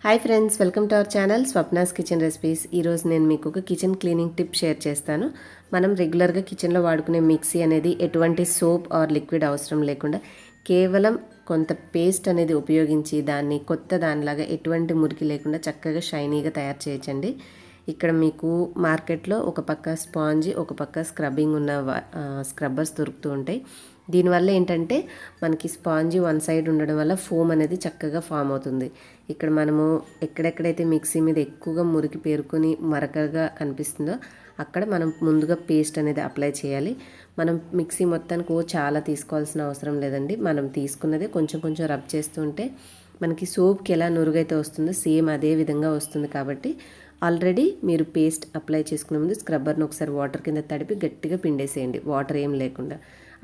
Hi friends, welcome to our channel Swapna's kitchen recipes. ఈరోజు నేను మీకు ఒక కిచెన్ క్లీనింగ్ టిప్ షేర్ చేస్తాను. మనం రెగ్యులర్గా కిచెన్లో వాడుకునే మిక్సీ అనేది ఎటువంటి సోప్ ఆర్ లిక్విడ్ అవసరం లేకుండా కేవలం కొంత పేస్ట్ అనేది ఉపయోగించి దాన్ని కొత్త దానిలాగా ఎటువంటి మురికి లేకుండా చక్కగా షైనీగా తయారు చేయొచ్చండి. ఇక్కడ మీకు మార్కెట్లో ఒక పక్క స్పాంజ్, ఒక పక్క స్క్రబ్బింగ్ ఉన్న స్క్రబ్బర్స్ దొరుకుతూ ఉంటాయి. దీనివల్ల ఏంటంటే మనకి స్పాంజీ వన్ సైడ్ ఉండడం వల్ల ఫోమ్ అనేది చక్కగా ఫామ్ అవుతుంది. ఇక్కడ మనము ఎక్కడెక్కడైతే మిక్సీ మీద ఎక్కువగా మురికి పేరుకొని మరకగా కనిపిస్తుందో అక్కడ మనం ముందుగా పేస్ట్ అనేది అప్లై చేయాలి. మనం మిక్సీ మొత్తానికి చాలా తీసుకోవాల్సిన అవసరం లేదండి. మనం తీసుకున్నదే కొంచెం కొంచెం రబ్ చేస్తూ ఉంటే మనకి సోప్కి ఎలా నురుగైతే వస్తుందో సేమ్ అదే విధంగా వస్తుంది. కాబట్టి ఆల్రెడీ మీరు పేస్ట్ అప్లై చేసుకునే ముందు స్క్రబ్బర్ను ఒకసారి వాటర్ కింద తడిపి గట్టిగా పిండేసేయండి, వాటర్ ఏం లేకుండా.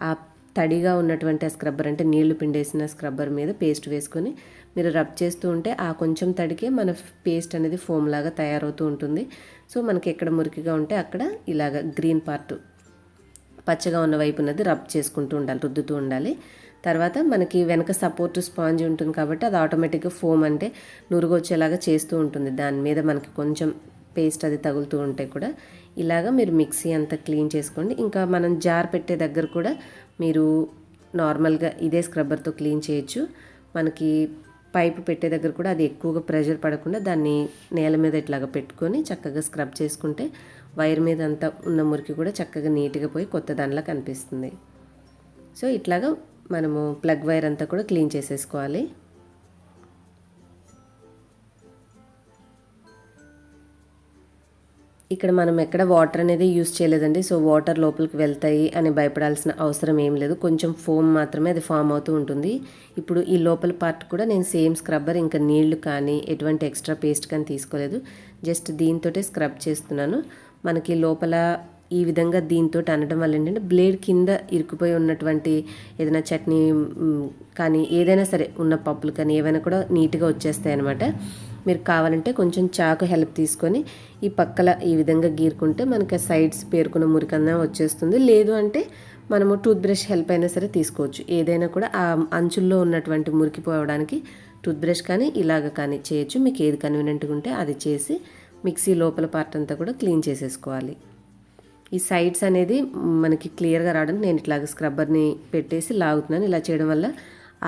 ఆ తడిగా ఉన్నటువంటి ఆ స్క్రబ్బర్ అంటే నీళ్లు పిండేసిన స్క్రబ్బర్ మీద పేస్ట్ వేసుకొని మీరు రబ్ చేస్తూ ఉంటే ఆ కొంచెం తడికే మన పేస్ట్ అనేది ఫోమ్ లాగా తయారవుతూ ఉంటుంది. సో మనకి ఎక్కడ మురికిగా ఉంటే అక్కడ ఇలాగ గ్రీన్ పార్ట్ పచ్చగా ఉన్న వైపు ఉన్నది రబ్ చేసుకుంటూ ఉండాలి, రుద్దుతూ ఉండాలి. తర్వాత మనకి వెనక సపోర్ట్ స్పాంజ్ ఉంటుంది కాబట్టి అది ఆటోమేటిక్గా ఫోమ్ అంటే నురుగు వచ్చేలాగా చేస్తూ ఉంటుంది. దాని మీద మనకి కొంచెం పేస్ట్ అది తగులుతూ ఉంటే కూడా ఇలాగ మీరు మిక్సీ అంతా క్లీన్ చేసుకోండి. ఇంకా మనం జార్ పెట్టే దగ్గర కూడా మీరు నార్మల్గా ఇదే స్క్రబ్బర్తో క్లీన్ చేయొచ్చు. మనకి పైపు పెట్టే దగ్గర కూడా అది ఎక్కువగా ప్రెషర్ పడకుండా దాన్ని నేల మీద ఇట్లాగా పెట్టుకొని చక్కగా స్క్రబ్ చేసుకుంటే వైర్ మీద అంతా ఉన్న మురికి కూడా చక్కగా నీట్గా పోయి కొత్త దానిలా కనిపిస్తుంది. సో ఇట్లాగా మనము ప్లగ్ వైర్ అంతా కూడా క్లీన్ చేసేసుకోవాలి. ఇక్కడ మనం ఎక్కడ వాటర్ అనేది యూస్ చేయలేదండి. సో వాటర్ లోపలికి వెళ్తాయి అని భయపడాల్సిన అవసరం ఏం లేదు. కొంచెం ఫోమ్ మాత్రమే అది ఫామ్ అవుతూ ఉంటుంది. ఇప్పుడు ఈ లోపల పార్ట్ కూడా నేను సేమ్ స్క్రబ్బర్, ఇంకా నీళ్లు కానీ ఎటువంటి ఎక్స్ట్రా పేస్ట్ కానీ తీసుకోలేదు. జస్ట్ దీంతోటే స్క్రబ్ చేస్తున్నాను. మనకి లోపల ఈ విధంగా దీంతో అనడం వల్ల ఏంటంటే బ్లేడ్ కింద ఇరుక్కుపోయి ఉన్నటువంటి ఏదైనా చట్నీ కానీ ఏదైనా సరే ఉన్న పప్పులు కానీ ఏవైనా కూడా నీట్గా వచ్చేస్తాయి అన్నమాట. మీరు కావాలంటే కొంచెం చాకు హెల్ప్ తీసుకొని ఈ పక్కల ఈ విధంగా గీరుకుంటే మనకి సైడ్స్ పేరుకున్న మురికన్నా వచ్చేస్తుంది. లేదు అంటే మనము టూత్ బ్రష్ హెల్ప్ అయినా సరే తీసుకోవచ్చు. ఏదైనా కూడా ఆ అంచుల్లో ఉన్నటువంటి మురికి పోవడానికి టూత్ బ్రష్ కానీ ఇలాగ కానీ చేయొచ్చు. మీకు ఏది కన్వీనియంట్గా ఉంటే అది చేసి మిక్సీ లోపల పార్ట్ అంతా కూడా క్లీన్ చేసేసుకోవాలి. ఈ సైడ్స్ అనేది మనకి క్లియర్గా రావడానికి నేను ఇట్లాగ స్క్రబ్బర్ని పెట్టేసి లాగుతున్నాను. ఇలా చేయడం వల్ల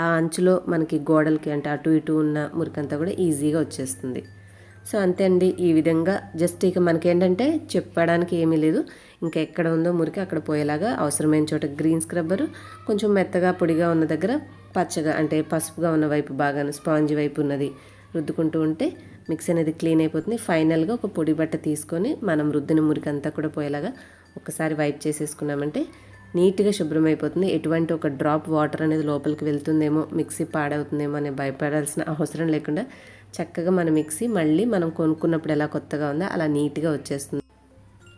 ఆ అంచులో మనకి గోడలకి అంటే అటు ఇటు ఉన్న మురికంతా కూడా ఈజీగా వచ్చేస్తుంది. సో అంతే అండి. ఈ విధంగా జస్ట్ ఇక మనకి ఏంటంటే చెప్పడానికి ఏమీ లేదు. ఇంకా ఎక్కడ ఉందో మురికి అక్కడ పోయేలాగా అవసరమైన చోట గ్రీన్ స్క్రబ్బరు, కొంచెం మెత్తగా పొడిగా ఉన్న దగ్గర పచ్చగా అంటే పసుపుగా ఉన్న వైపు బాగా స్పాంజ్ వైపు ఉన్నది రుద్దుకుంటూ ఉంటే మిక్సీ అనేది క్లీన్ అయిపోతుంది. ఫైనల్గా ఒక పొడి బట్ట తీసుకొని మనం రుద్దిన మురికి అంతా కూడా పోయేలాగా ఒకసారి వైప్ చేసేసుకున్నామంటే నీట్గా శుభ్రం అయిపోతుంది. ఎటువంటి ఒక డ్రాప్ వాటర్ అనేది లోపలికి వెళ్తుందేమో, మిక్సీ పాడవుతుందేమో అని భయపడాల్సిన అవసరం లేకుండా చక్కగా మన మిక్సీ మళ్ళీ మనం కొనుక్కున్నప్పుడు ఎలా కొత్తగా ఉందో అలా నీట్గా వచ్చేస్తుంది.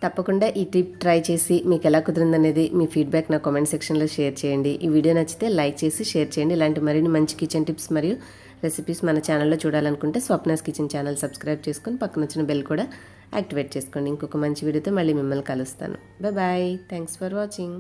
తప్పకుండా ఈ టిప్ ట్రై చేసి మీకు ఎలా కుదిరిందనేది మీ ఫీడ్బ్యాక్ నా కామెంట్ సెక్షన్లో షేర్ చేయండి. ఈ వీడియో నచ్చితే లైక్ చేసి షేర్ చేయండి. ఇలాంటి మరిన్ని మంచి కిచెన్ టిప్స్ మరియు రెసిపీస్ మన ఛానల్లో చూడాలనుకుంటే స్వప్నాస్ కిచెన్ ఛానల్ సబ్స్క్రైబ్ చేసుకొని పక్కన వచ్చిన బెల్ కూడా యాక్టివేట్ చేసుకోండి. ఇంకొక మంచి వీడియోతో మళ్ళీ మిమ్మల్ని కలుస్తాను. బాయ్. Thanks for watching.